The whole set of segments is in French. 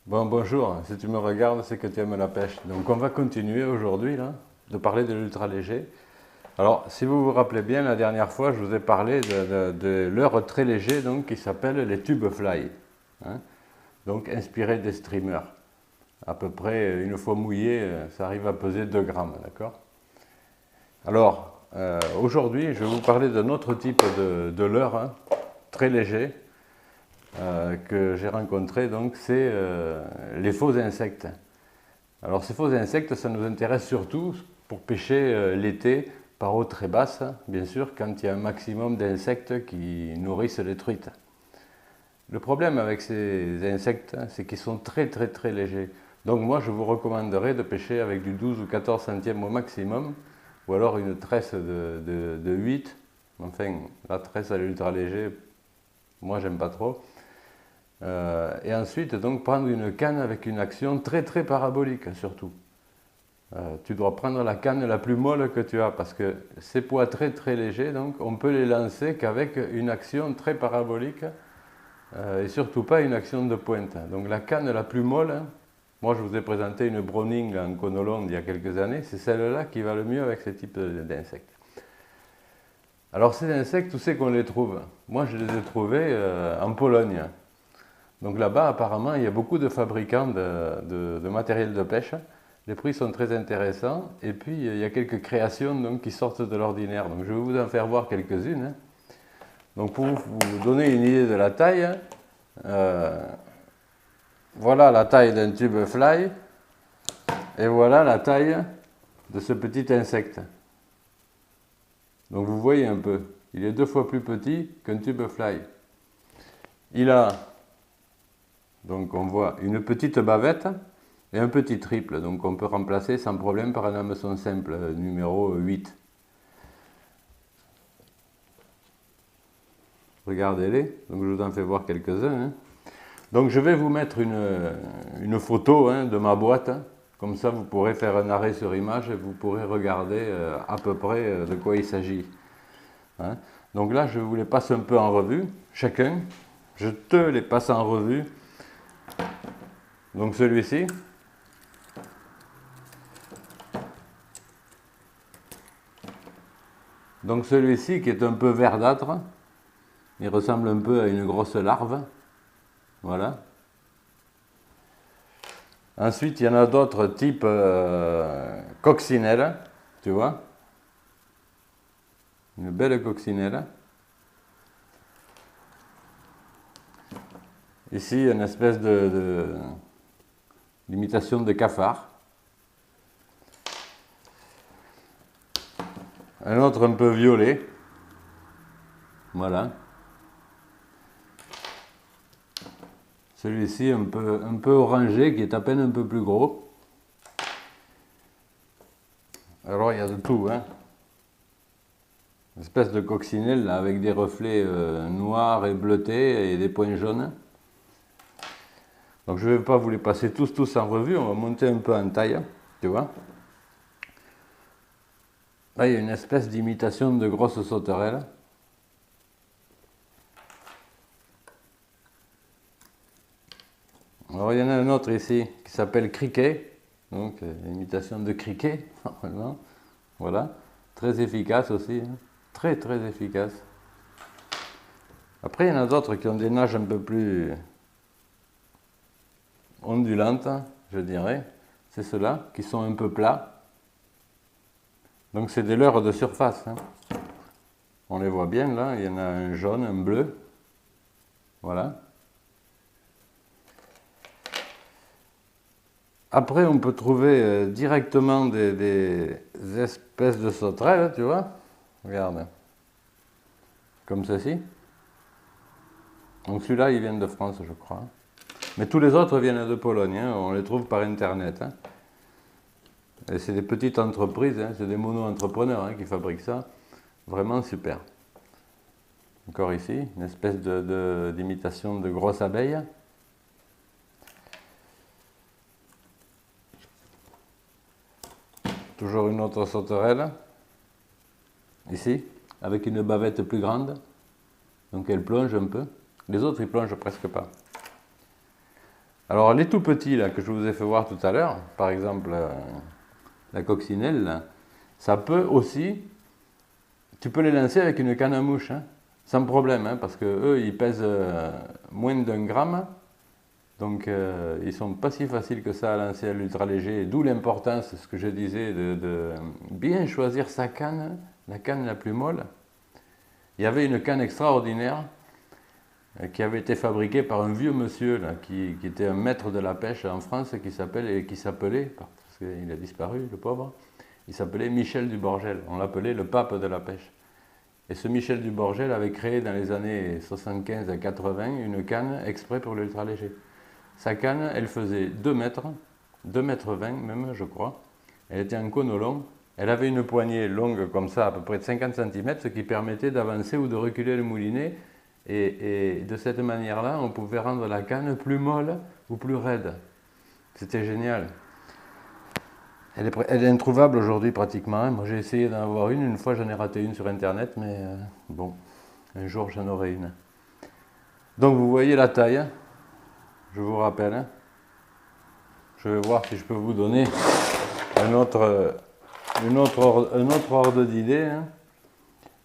Bon, bonjour, si tu me regardes, c'est que tu aimes la pêche. Donc on va continuer aujourd'hui là, de parler de l'ultra léger. Alors, si vous vous rappelez bien, la dernière fois, je vous ai parlé de leurre très léger donc, qui s'appelle les tube fly, hein, donc inspiré des streamers. À peu près, une fois mouillé, ça arrive à peser 2 grammes, d'accord? Alors, aujourd'hui, je vais vous parler d'un autre type de leurre, hein, très léger, que j'ai rencontré, donc c'est les faux insectes. Alors ces faux insectes, ça nous intéresse surtout pour pêcher l'été par eau très basse, bien sûr, quand il y a un maximum d'insectes qui nourrissent les truites. Le problème avec ces insectes, c'est qu'ils sont très légers. Donc moi, je vous recommanderais de pêcher avec du 12 ou 14 centièmes au maximum, ou alors une tresse de 8. Enfin, la tresse à l'ultra léger, moi j'aime pas trop. Et ensuite, donc, prendre une canne avec une action très parabolique, surtout. Tu dois prendre la canne la plus molle que tu as, parce que ces poids très légers, donc, on peut les lancer qu'avec une action très parabolique, et surtout pas une action de pointe. Donc la canne la plus molle, hein, moi je vous ai présenté une Browning en Conolone il y a quelques années, c'est celle-là qui va le mieux avec ce type d'insectes. Alors ces insectes, où c'est qu'on les trouve? Moi je les ai trouvés en Pologne. Donc là-bas, apparemment, il y a beaucoup de fabricants de matériel de pêche. Les prix sont très intéressants. Et puis, il y a quelques créations donc, qui sortent de l'ordinaire. Donc, je vais vous en faire voir quelques-unes, hein. Donc, pour vous donner une idée de la taille, voilà la taille d'un tube fly. Et voilà la taille de ce petit insecte. Donc, vous voyez un peu. Il est 2 fois plus petit qu'un tube fly. Il a... Donc on voit une petite bavette et un petit triple, donc on peut remplacer sans problème par un hameçon simple, numéro 8. Regardez-les, donc je vous en fais voir quelques-uns, hein. Donc je vais vous mettre une photo, hein, de ma boîte, hein. Comme ça vous pourrez faire un arrêt sur image et vous pourrez regarder à peu près de quoi il s'agit, hein. Donc là je vous les passe un peu en revue, chacun, je te les passe en revue. Donc celui-ci, qui est un peu verdâtre, il ressemble un peu à une grosse larve, voilà. Ensuite, il y en a d'autres type coccinelle, tu vois, une belle coccinelle. Ici, une espèce d'imitation de cafard. Un autre un peu violet, voilà. Celui-ci un peu orangé, qui est à peine un peu plus gros. Alors il y a de tout, hein. Une espèce de coccinelle là, avec des reflets noirs et bleutés et des points jaunes. Donc je ne vais pas vous les passer tous en revue, on va monter un peu en taille, tu vois. Là il y a une espèce d'imitation de grosse sauterelle. Alors il y en a un autre ici qui s'appelle criquet, donc imitation de criquet, normalement. Voilà, très efficace aussi, hein. Très efficace. Après il y en a d'autres qui ont des nages un peu plus ondulantes, je dirais. C'est ceux-là qui sont un peu plats. Donc c'est des leurres de surface, hein. On les voit bien là, il y en a un jaune, un bleu. Voilà. Après, on peut trouver directement des espèces de sauterelles, tu vois. Regarde. Comme ceci. Donc celui-là, il vient de France, je crois. Mais tous les autres viennent de Pologne, hein. On les trouve par Internet, hein. Et c'est des petites entreprises, hein. C'est des mono-entrepreneurs, hein, qui fabriquent ça. Vraiment super. Encore ici, une espèce d'imitation de grosse abeille. Toujours une autre sauterelle, ici, avec une bavette plus grande. Donc elle plonge un peu. Les autres, ils plongent presque pas. Alors les tout petits là, que je vous ai fait voir tout à l'heure, par exemple la coccinelle, là, ça peut aussi, tu peux les lancer avec une canne à mouche, hein, sans problème, hein, parce que eux ils pèsent moins d'1 gramme, donc ils sont pas si faciles que ça à lancer à l'ultra léger, d'où l'importance, ce que je disais, de bien choisir sa canne, la canne la plus molle. Il y avait une canne extraordinaire qui avait été fabriquée par un vieux monsieur là, qui était un maître de la pêche en France qui s'appelait, parce qu'il a disparu le pauvre, il s'appelait Michel Duborgel, on l'appelait le pape de la pêche. Et ce Michel Duborgel avait créé dans les années 75 à 80 une canne exprès pour l'ultra léger. Sa canne, elle faisait 2 mètres, 2 mètres 20 même je crois, elle était en cône long, elle avait une poignée longue comme ça, à peu près de 50 cm, ce qui permettait d'avancer ou de reculer le moulinet. Et de cette manière-là, on pouvait rendre la canne plus molle ou plus raide. C'était génial. Elle est introuvable aujourd'hui pratiquement. Moi j'ai essayé d'en avoir une fois j'en ai raté une sur internet, mais bon, un jour j'en aurai une. Donc vous voyez la taille, hein, je vous rappelle. Hein. Je vais voir si je peux vous donner un autre ordre d'idée. Hein.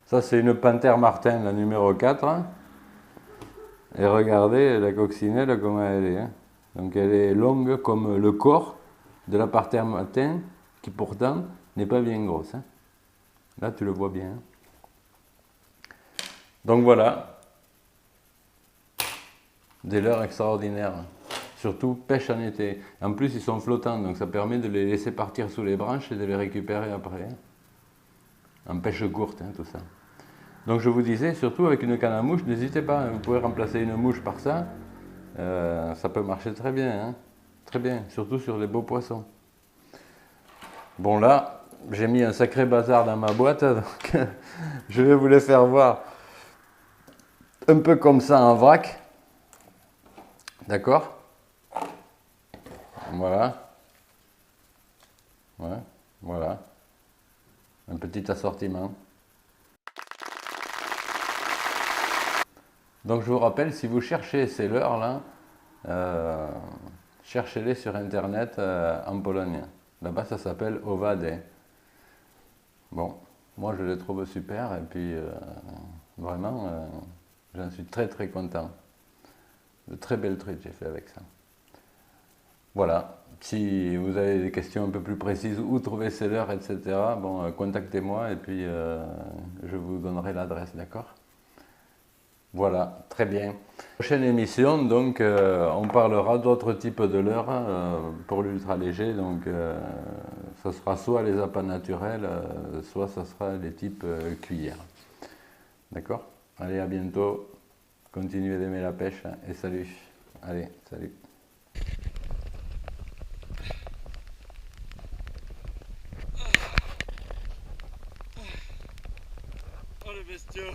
Ça c'est une Panthère Martin, la numéro 4. Hein. Et regardez la coccinelle comment elle est. Hein. Donc elle est longue comme le corps de la Panthère Martin, qui pourtant n'est pas bien grosse. Hein. Là tu le vois bien. Hein. Donc voilà, des leurres extraordinaires. Surtout pêche en été. En plus ils sont flottants, donc ça permet de les laisser partir sous les branches et de les récupérer après. Hein. En pêche courte, hein, tout ça. Donc je vous disais, surtout avec une canne à mouche, n'hésitez pas, vous pouvez remplacer une mouche par ça, ça peut marcher très bien, hein, très bien, surtout sur les beaux poissons. Bon là, j'ai mis un sacré bazar dans ma boîte, donc je vais vous les faire voir un peu comme ça en vrac, d'accord? Voilà, ouais, voilà, un petit assortiment. Donc je vous rappelle, si vous cherchez ces leurres-là, cherchez-les sur internet en Pologne. Là-bas ça s'appelle owady. Bon, moi je les trouve super et puis vraiment j'en suis très très content. De très belles trucs j'ai fait avec ça. Voilà, si vous avez des questions un peu plus précises, où trouver ces leurres, etc., bon, contactez-moi et puis je vous donnerai l'adresse, d'accord ? Voilà, très bien. Prochaine émission, donc, on parlera d'autres types de leurres pour l'ultra léger. Donc, ce sera soit les appâts naturels, soit ce sera les types cuillères. D'accord? Allez, à bientôt. Continuez d'aimer la pêche et salut. Allez, salut. Oh le bestiau.